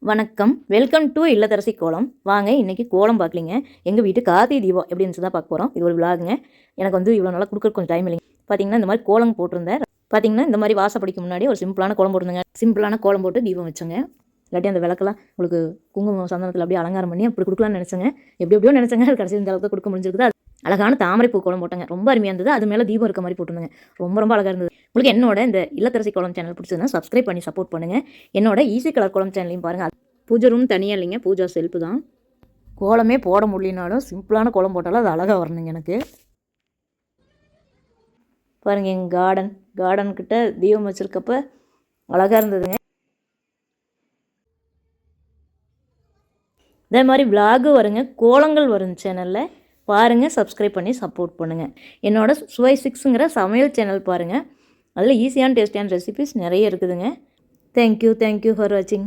வணக்கம், welcome to இல்லத்தரசி கோலம். வாங்க இன்றைக்கி கோலம் பார்க்கலிங்க. எங்கள் வீட்டு கார்த்திகை தீபம் எப்படின்னு தான் பார்க்க போகிறோம். இது ஒரு விலாகுங்க. எனக்கு வந்து இவ்வளோ நாளாக கொடுக்குற கொஞ்சம் டைம் இல்லைங்க. பார்த்தீங்கன்னா இந்த மாதிரி கோலம் போட்டிருந்தேன். பார்த்தீங்கன்னா இந்த மாதிரி வாசப்படிக்கு முன்னாடி ஒரு சிம்பிளான கோலம் போட்டிருந்தேங்க. சிம்பிளான கோலம் போட்டு தீபம் வச்சோங்க. இல்லாட்டி அந்த விளக்கெல்லாம் உங்களுக்கு குங்குமம் சந்தனத்தில் அப்படியே அலங்காரம் பண்ணி அப்படி கொடுக்கலான்னு நினச்சேங்க. எப்படியோ நினச்சேங்க. அது கடைசி இந்த அளவுக்கு கொடுக்க முடிஞ்சிருக்குது. அழகான தாமரை பூ கோலம் போட்டேங்க. ரொம்ப அருமையாக இருந்தது. அது மேலே தீபம் இருக்க மாதிரி போட்டுருந்தேங்க. ரொம்ப அழகாக இருந்தது. உங்களுக்கு என்னோட இந்த இல்லத்தரசி கோலம் சேனல் பிடிச்சதுன்னா சப்ஸ்கிரைப் பண்ணி சப்போர்ட் பண்ணுங்கள். என்னோட ஈஸி கலர் கோலம் சேனலையும் பாருங்கள். பூஜை ரூம் தனியாக இல்லைங்க, பூஜா செல்ஃபு தான். கோலமே போட முடியலனாலும் சிம்பிளான கோலம் போட்டாலும் அது அழகாக வரணுங்க எனக்கு. பாருங்கள் எங்கள் கார்டன்கிட்ட தீபம் வச்சுருக்கப்ப அழகாக இருந்ததுங்க. இதே மாதிரி விலாகு வருங்க, கோலங்கள் வரும் சேனலில் பாருங்கள். சப்ஸ்கிரைப் பண்ணி சப்போர்ட் பண்ணுங்கள். என்னோட சுவை 6ங்கிற சமையல் சேனல் பாருங்கள். அதில் ஈஸியான டேஸ்டியான ரெசிபிஸ் நிறைய இருக்குதுங்க. தேங்க்யூ ஃபார் வாட்சிங்.